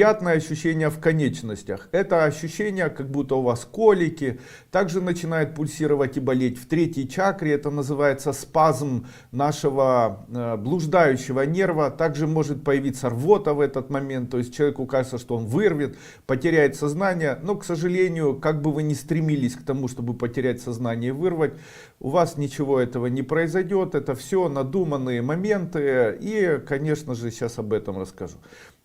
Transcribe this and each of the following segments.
Приятное ощущение в конечностях. Это ощущение, как будто у вас колики. Также начинает пульсировать и болеть в третьей чакре. Это называется спазм нашего блуждающего нерва. Также может появиться рвота в этот момент. То есть человеку кажется, что он вырвет, потеряет сознание. Но, к сожалению, как бы вы ни стремились к тому, чтобы потерять сознание и вырвать, у вас ничего этого не произойдет. Это все надуманные моменты. И, конечно же, сейчас об этом расскажу.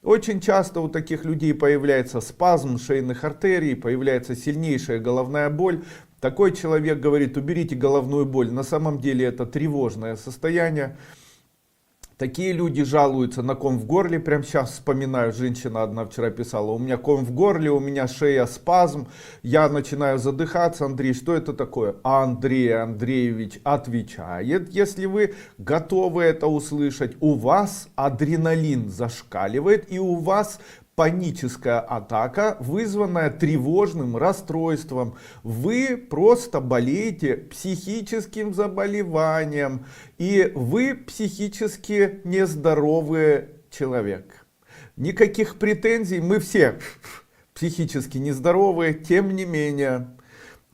Очень часто у таких людей появляется спазм шейных артерий, появляется сильнейшая головная боль. Такой человек говорит: уберите головную боль. На самом деле это тревожное состояние. Такие люди жалуются на ком в горле. Прямо сейчас вспоминаю, женщина одна вчера писала: у меня ком в горле, у меня шея спазм, я начинаю задыхаться. Андрей, что это такое? Андрей Андреевич отвечает: если вы готовы это услышать, у вас адреналин зашкаливает и у вас паническая атака, вызванная тревожным расстройством. Вы просто болеете психическим заболеванием. И вы психически нездоровый человек. Никаких претензий, мы все психически нездоровые, тем не менее.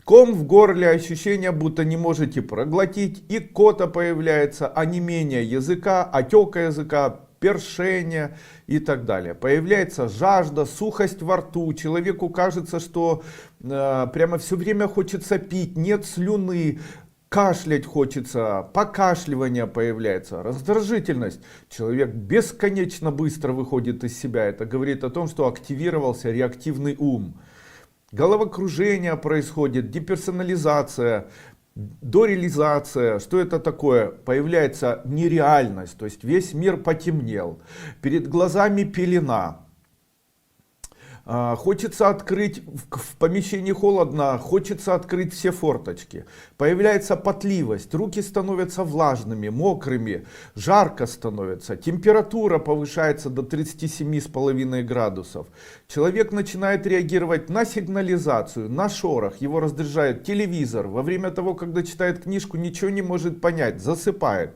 Ком в горле, ощущение, будто не можете проглотить, икота появляется, онемение языка, отека языка, першение и так далее. Появляется жажда, сухость во рту. Человеку кажется, что прямо все время хочется пить, нет слюны. Кашлять хочется, покашливание появляется, раздражительность. Человек бесконечно быстро выходит из себя. Это говорит о том, что активировался реактивный ум. Головокружение происходит, деперсонализация, дореализация. Что это такое? Появляется нереальность, то есть весь мир потемнел, перед глазами пелена. Хочется открыть, в помещении холодно, хочется открыть все форточки. Появляется потливость, руки становятся влажными, мокрыми, жарко становится, температура повышается до 37,5 градусов. Человек начинает реагировать на сигнализацию, на шорох, его раздражает телевизор. Во время того, когда читает книжку, ничего не может понять, засыпает.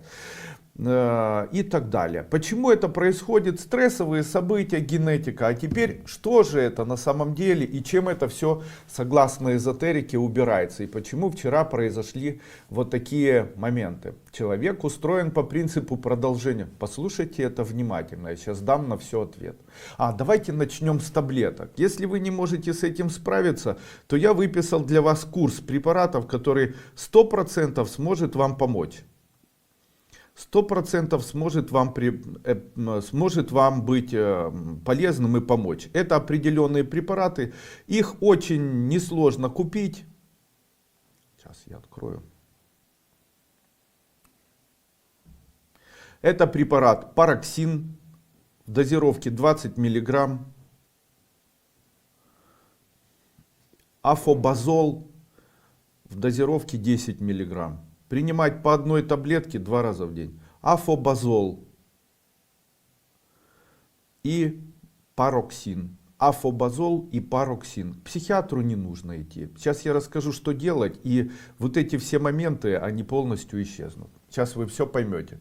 И так далее. Почему это происходит? Стрессовые события, генетика. А теперь, что же это на самом деле и чем это все, согласно эзотерике, убирается? И почему вчера произошли вот такие моменты? Человек устроен по принципу продолжения. Послушайте это внимательно, я сейчас дам на все ответ. Давайте начнем с таблеток. Если вы не можете с этим справиться, то я выписал для вас курс препаратов, который 100% сможет вам помочь. 100% сможет вам быть полезным и помочь. Это определенные препараты. Их очень несложно купить. Сейчас я открою. Это препарат пароксин в дозировке 20 мг. Афобазол в дозировке 10 мг. Принимать по одной таблетке 2 раза в день. Афобазол и пароксин. Афобазол и пароксин. К психиатру не нужно идти. Сейчас я расскажу, что делать. И вот эти все моменты, они полностью исчезнут. Сейчас вы все поймете.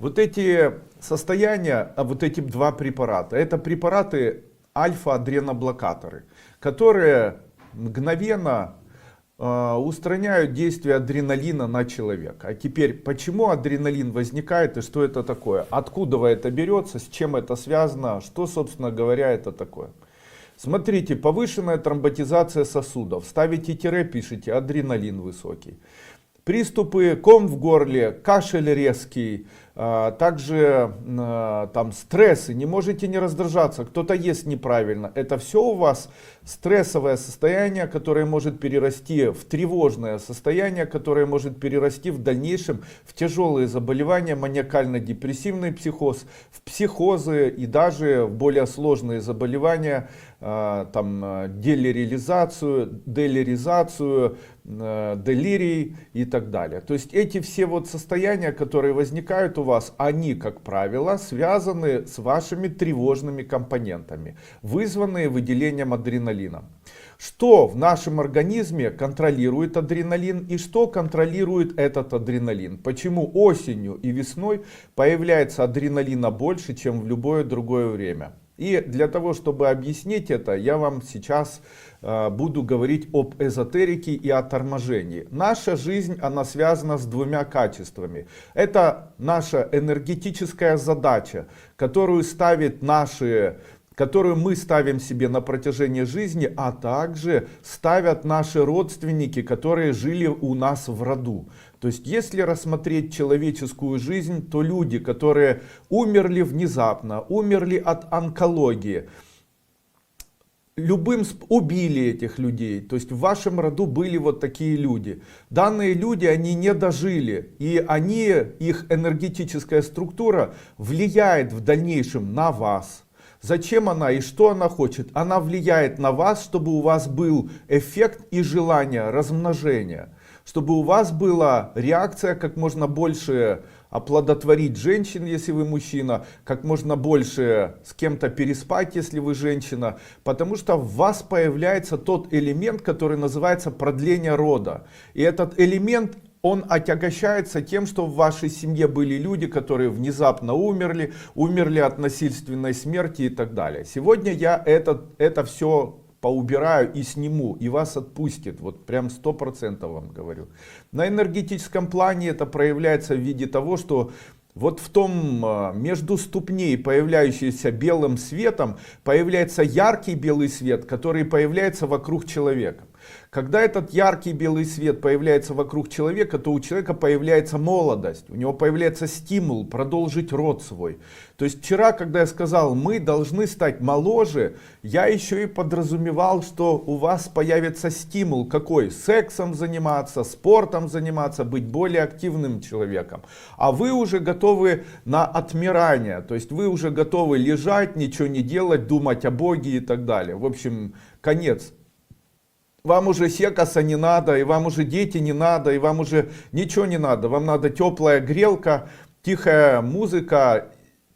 Вот эти состояния, вот эти 2 препарата. Это препараты альфа-адреноблокаторы, которые мгновенно устраняют действие адреналина на человека. А теперь, почему адреналин возникает и что это такое? Откуда это берется, с чем это связано, что, собственно говоря, это такое? Смотрите, повышенная тромботизация сосудов. Ставите тире, пишите адреналин высокий. Приступы, ком в горле, кашель резкий, также там стрессы, не можете не раздражаться, кто-то ест неправильно. Это все у вас стрессовое состояние, которое может перерасти в тревожное состояние, которое может перерасти в дальнейшем в тяжелые заболевания, маниакально-депрессивный психоз, в психозы и даже в более сложные заболевания, там делиризацию, делирий и так далее. То есть эти все вот состояния, которые возникают у вас, они, как правило, связаны с вашими тревожными компонентами, вызванные выделением адреналина. Что в нашем организме контролирует адреналин и что контролирует этот адреналин? Почему осенью и весной появляется адреналина больше, чем в любое другое время? И для того, чтобы объяснить это, я вам сейчас буду говорить об эзотерике и о торможении. Наша жизнь, она связана с двумя качествами. Это наша энергетическая задача, которую мы ставим себе на протяжении жизни, а также ставят наши родственники, которые жили у нас в роду. То есть, если рассмотреть человеческую жизнь, то люди, которые умерли внезапно, умерли от онкологии, убили этих людей, то есть в вашем роду были вот такие люди. Данные люди, они не дожили, и их энергетическая структура влияет в дальнейшем на вас. Зачем она и что она хочет? Она влияет на вас, чтобы у вас был эффект и желание размножения. Чтобы у вас была реакция как можно больше оплодотворить женщин, если вы мужчина, как можно больше с кем-то переспать, если вы женщина. Потому что в вас появляется тот элемент, который называется продление рода. И этот элемент, он отягощается тем, что в вашей семье были люди, которые внезапно умерли от насильственной смерти и так далее. Сегодня я это все поубираю и сниму, и вас отпустит, вот прям 100% вам говорю. На энергетическом плане это проявляется в виде того, что вот в том между ступней, появляющийся белым светом, появляется яркий белый свет, который появляется вокруг человека. Когда этот яркий белый свет появляется вокруг человека, то у человека появляется молодость, у него появляется стимул продолжить род свой. То есть вчера, когда я сказал, мы должны стать моложе, я еще и подразумевал, что у вас появится стимул какой? Сексом заниматься, спортом заниматься, быть более активным человеком. А вы уже готовы на отмирание, то есть вы уже готовы лежать, ничего не делать, думать о Боге и так далее. В общем, конец. Вам уже секаса не надо, и вам уже дети не надо, и вам уже ничего не надо. Вам надо теплая грелка, тихая музыка,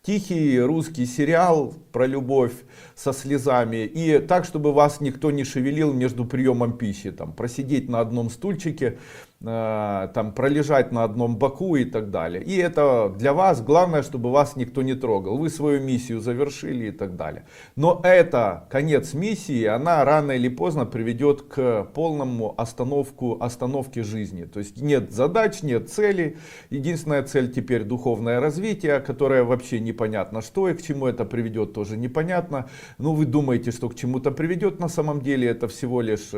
тихий русский сериал про любовь со слезами. И так, чтобы вас никто не шевелил между приемом пищи. Там, просидеть на одном стульчике, там, пролежать на одном боку и так далее. И это для вас главное, чтобы вас никто не трогал. Вы свою миссию завершили и так далее. Но это конец миссии, она рано или поздно приведет к полному остановке жизни. То есть нет задач, нет целей. Единственная цель теперь духовное развитие, которое вообще непонятно что и к чему это приведет, тоже непонятно. Ну, вы думаете, что к чему-то приведет, на самом деле это всего лишь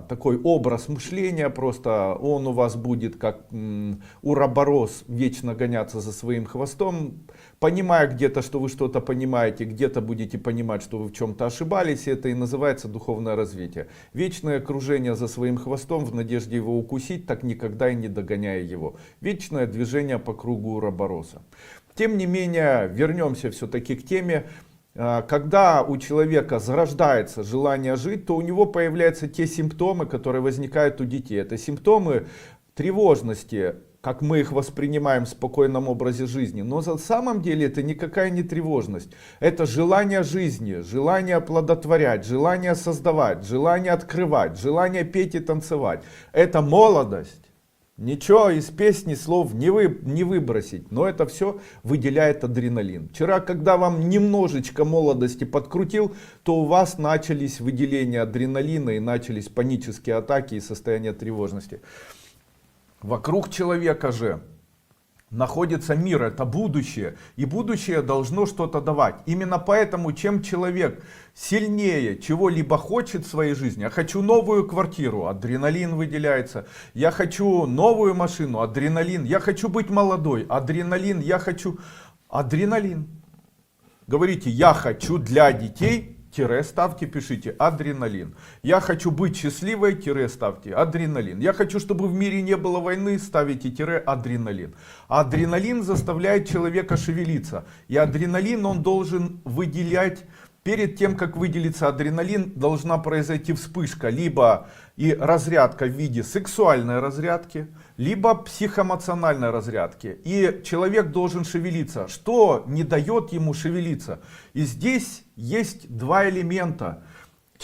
такой образ мышления, просто он у вас будет как уроборос вечно гоняться за своим хвостом, понимая где-то, что вы что-то понимаете, где-то будете понимать, что вы в чем-то ошибались, и это и называется духовное развитие. Вечное кружение за своим хвостом в надежде его укусить, так никогда и не догоняя его. Вечное движение по кругу уробороса. Тем не менее, вернемся все-таки к теме. Когда у человека зарождается желание жить, то у него появляются те симптомы, которые возникают у детей. Это симптомы тревожности, как мы их воспринимаем в спокойном образе жизни. Но на самом деле это никакая не тревожность. Это желание жизни, желание оплодотворять, желание создавать, желание открывать, желание петь и танцевать. Это молодость. Ничего из песни слов не выбросить, но это все выделяет адреналин. Вчера, когда вам немножечко молодости подкрутил, то у вас начались выделения адреналина и начались панические атаки и состояние тревожности. Вокруг человека же находится мир, это будущее, и будущее должно что-то давать. Именно поэтому, чем человек сильнее чего-либо хочет в своей жизни, я хочу новую квартиру, адреналин выделяется, я хочу новую машину, адреналин, я хочу быть молодой, адреналин, я хочу, адреналин. Говорите, я хочу для детей, ставьте, пишите адреналин. Я хочу быть счастливой, ставьте адреналин. Я хочу, чтобы в мире не было войны, ставите адреналин. Адреналин заставляет человека шевелиться. И адреналин он должен выделять. Перед тем, как выделится адреналин, должна произойти вспышка, либо и разрядка в виде сексуальной разрядки, либо психоэмоциональной разрядки. И человек должен шевелиться. Что не дает ему шевелиться? И здесь есть два элемента.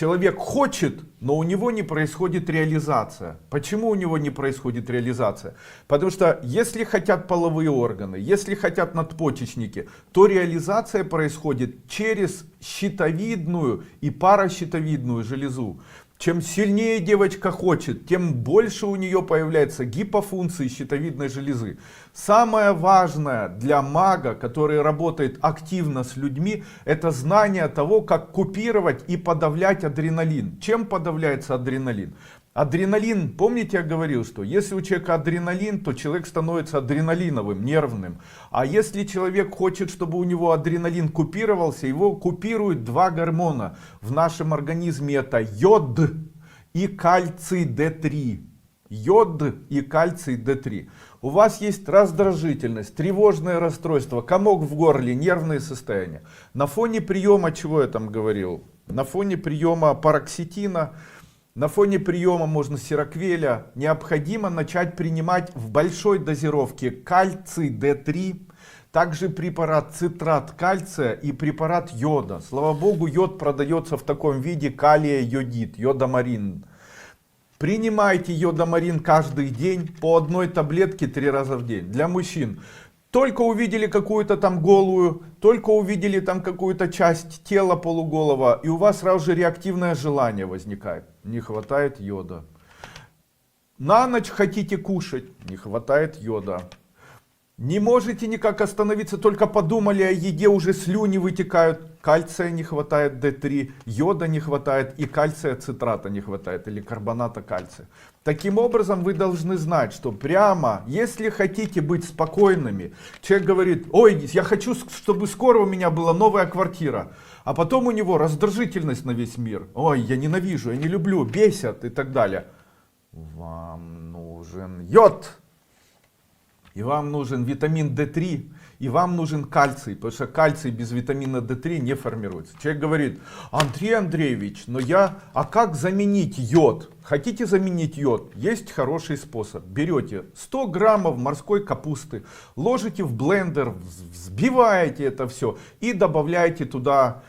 Человек хочет, но у него не происходит реализация. Почему у него не происходит реализация? Потому что если хотят половые органы, если хотят надпочечники, то реализация происходит через щитовидную и паращитовидную железу. Чем сильнее девочка хочет, тем больше у нее появляется гипофункции щитовидной железы. Самое важное для мага, который работает активно с людьми, это знание того, как купировать и подавлять адреналин. Чем подавляется адреналин? Адреналин, помните, я говорил, что если у человека адреналин, то человек становится адреналиновым, нервным. А если человек хочет, чтобы у него адреналин купировался, его купируют два гормона в нашем организме. Это йод и кальций D3. Йод и кальций D3. У вас есть раздражительность, тревожное расстройство, комок в горле, нервные состояния. На фоне приема, чего я там говорил? На фоне приема пароксетина, на фоне приема, можно сироквеля, необходимо начать принимать в большой дозировке кальций D3, также препарат цитрат кальция и препарат йода. Слава богу, йод продается в таком виде: калия йодид, йодомарин. Принимайте йодомарин каждый день по одной таблетке 3 раза в день. Для мужчин. Только увидели какую-то там голую, только увидели там какую-то часть тела полуголого, и у вас сразу же реактивное желание возникает. Не хватает йода. На ночь хотите кушать, не хватает йода. Не можете никак остановиться, только подумали о еде, уже слюни вытекают. Кальция не хватает, D3, йода не хватает и кальция цитрата не хватает, или карбоната кальция. Таким образом, вы должны знать, что прямо, если хотите быть спокойными, человек говорит: ой, я хочу, чтобы скоро у меня была новая квартира. А потом у него раздражительность на весь мир. Ой, я ненавижу, я не люблю, бесят и так далее. Вам нужен йод. И вам нужен витамин D3, и вам нужен кальций, потому что кальций без витамина D3 не формируется. Человек говорит: Андрей Андреевич, а как заменить йод? Хотите заменить йод? Есть хороший способ. Берете 100 граммов морской капусты, ложите в блендер, взбиваете это все и добавляете туда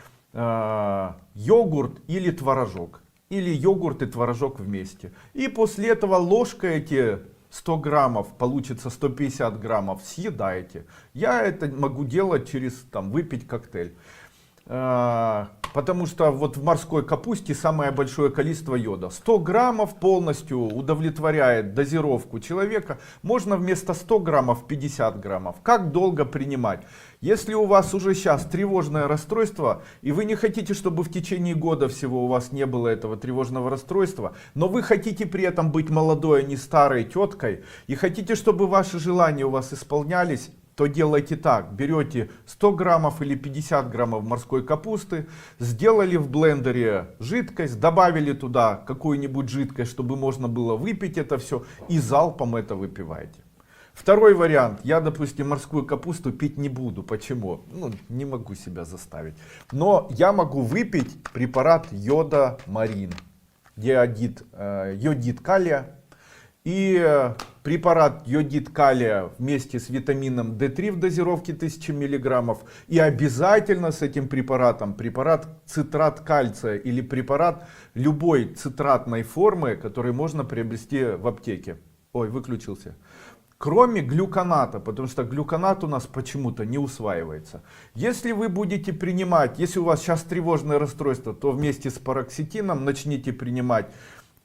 йогурт или творожок. Или йогурт и творожок вместе. И после этого ложкой эти 100 граммов, получится 150 граммов, съедаете. Я это могу делать через, выпить коктейль. Потому что вот в морской капусте самое большое количество йода. 100 граммов полностью удовлетворяет дозировку человека. Можно вместо 100 граммов 50 граммов. Как долго принимать? Если у вас уже сейчас тревожное расстройство, и вы не хотите, чтобы в течение года всего у вас не было этого тревожного расстройства, но вы хотите при этом быть молодой, а не старой теткой, и хотите, чтобы ваши желания у вас исполнялись, то делайте так. Берете 100 граммов или 50 граммов морской капусты, сделали в блендере жидкость, добавили туда какую-нибудь жидкость, чтобы можно было выпить это все, и залпом это выпиваете. Второй вариант. Я, допустим, морскую капусту пить не буду. Почему? Не могу себя заставить. Но я могу выпить препарат йодомарин, йодид калия. И препарат йодид калия вместе с витамином D3 в дозировке 1000 мг. И обязательно с этим препаратом препарат цитрат кальция или препарат любой цитратной формы, который можно приобрести в аптеке. Ой, выключился. Кроме глюконата, потому что глюконат у нас почему-то не усваивается. Если вы будете принимать, если у вас сейчас тревожное расстройство, то вместе с пароксетином начните принимать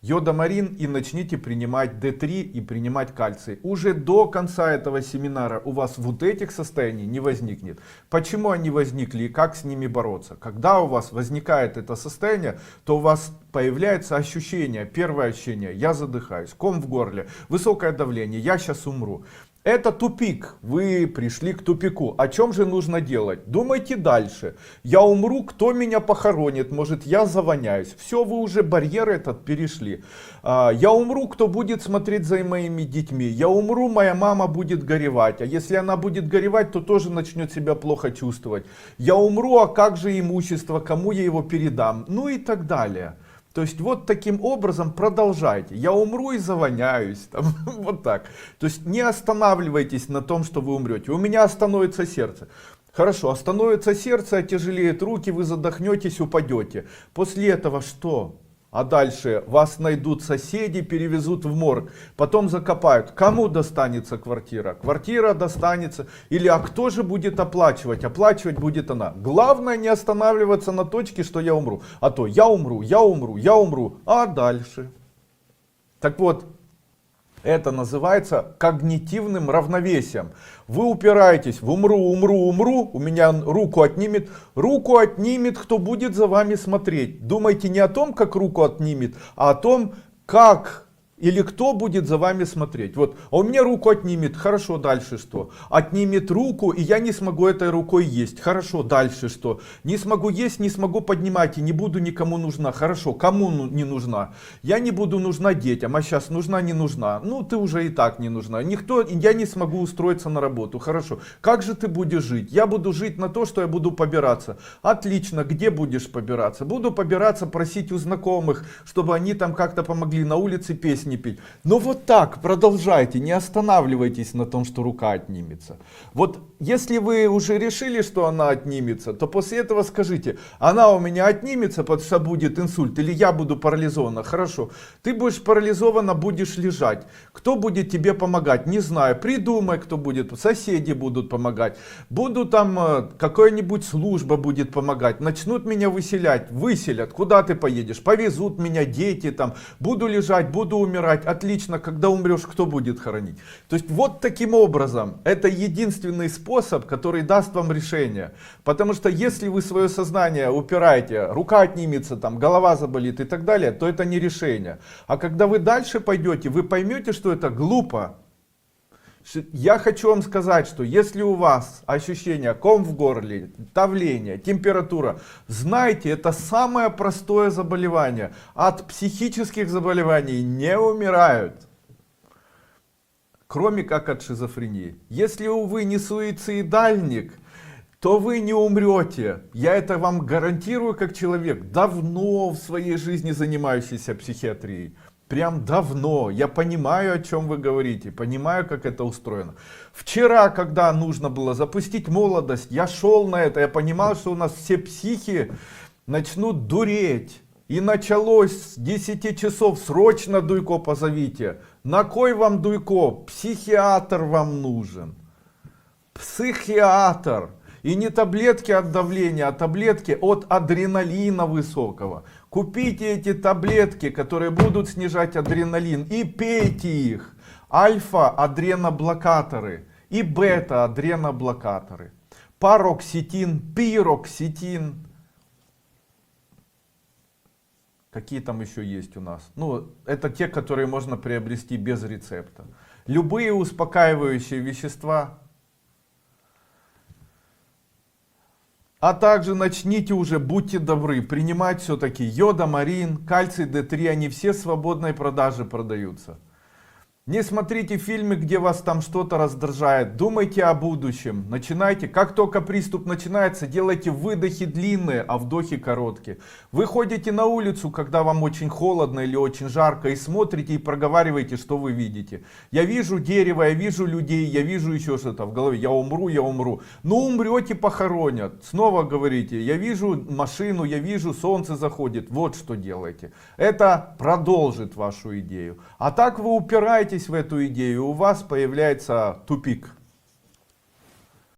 йодомарин и начните принимать D3 и принимать кальций. Уже до конца этого семинара у вас вот этих состояний не возникнет. Почему они возникли и как с ними бороться? Когда у вас возникает это состояние, то у вас появляется ощущение, первое ощущение: я задыхаюсь, ком в горле, высокое давление, я сейчас умру. Это тупик, вы пришли к тупику. О чем же нужно делать? Думайте дальше. Я умру, кто меня похоронит? Может, я завоняюсь? Все, вы уже барьер этот перешли. Я умру, кто будет смотреть за моими детьми? Я умру, моя мама будет горевать. А если она будет горевать, то тоже начнет себя плохо чувствовать. Я умру, а как же имущество? Кому я его передам? Ну и так далее. То есть вот таким образом продолжайте. Я умру и завоняюсь. Вот так. То есть не останавливайтесь на том, что вы умрете. У меня остановится сердце. Хорошо, остановится сердце, отяжелеют руки, вы задохнетесь, упадете. После этого что? А дальше вас найдут соседи, перевезут в морг, потом закопают. Кому достанется квартира? Квартира достанется. Или а кто же будет оплачивать? Оплачивать будет она. Главное не останавливаться на точке, что я умру. А то я умру, я умру, я умру. А дальше? Так вот, это называется когнитивным равновесием. Вы упираетесь в умру, умру, умру, у меня руку отнимет. Руку отнимет, кто будет за вами смотреть. Думайте не о том, как руку отнимет, а о том, как или кто будет за вами смотреть. Вот, а у меня руку отнимет, хорошо, дальше что? Отнимет руку, и я не смогу этой рукой есть. Хорошо, дальше что? Не смогу есть, не смогу поднимать, и не буду никому нужна. Хорошо, кому не нужна? Я не буду нужна детям, а сейчас нужна, не нужна. Ну, ты уже и так не нужна. Никто, я не смогу устроиться на работу. Хорошо, как же ты будешь жить? Я буду жить на то, что я буду побираться. Отлично, где будешь побираться? Буду побираться, просить у знакомых, чтобы они там как-то помогли на улице песни петь. Но вот так продолжайте, не останавливайтесь на том, что рука отнимется. Вот если вы уже решили, что она отнимется, то после этого скажите: она у меня отнимется, потому что будет инсульт, или я буду парализована. Хорошо, ты будешь парализована, будешь лежать. Кто будет тебе помогать? Не знаю, придумай, кто будет. Соседи будут помогать. Буду там, какая-нибудь служба будет помогать. Начнут меня выселять, выселят. Куда ты поедешь? Повезут меня дети там. Буду лежать, буду умирать. Отлично, когда умрешь, кто будет хоронить? То есть вот таким образом, это единственный способ, который даст вам решение. Потому что если вы свое сознание упираете, рука отнимется, там, голова заболит и так далее, то это не решение. А когда вы дальше пойдете, вы поймете, что это глупо. Я хочу вам сказать, что если у вас ощущение ком в горле, давление, температура, знайте, это самое простое заболевание. От психических заболеваний не умирают, кроме как от шизофрении. Если вы не суицидальник, то вы не умрете. Я это вам гарантирую как человек, давно в своей жизни занимающийся психиатрией. Прям давно. Я понимаю, о чем вы говорите, понимаю, как это устроено. Вчера, когда нужно было запустить молодость, я шел на это, я понимал, что у нас все психи начнут дуреть. И началось с 10 часов, срочно Дуйко позовите. На кой вам Дуйко? Психиатр вам нужен. Психиатр. И не таблетки от давления, а таблетки от адреналина высокого. Купите эти таблетки, которые будут снижать адреналин, и пейте их. Альфа-адреноблокаторы и бета-адреноблокаторы. Пароксетин, пироксетин. Какие там еще есть у нас? Ну, это те, которые можно приобрести без рецепта. Любые успокаивающие вещества. А также начните уже, будьте добры, принимать все-таки йодомарин, кальций D3, они все в свободной продаже продаются. Не смотрите фильмы, где вас там что-то раздражает. Думайте о будущем. Начинайте. Как только приступ начинается, делайте выдохи длинные, а вдохи короткие. Вы ходите на улицу, когда вам очень холодно или очень жарко, и смотрите и проговариваете, что вы видите. Я вижу дерево, я вижу людей, я вижу еще что-то в голове. Я умру, я умру. Ну умрете, похоронят. Снова говорите, я вижу машину, я вижу солнце заходит. Вот что делайте. Это продолжит вашу идею. А так вы упираетесь в эту идею, у вас появляется тупик.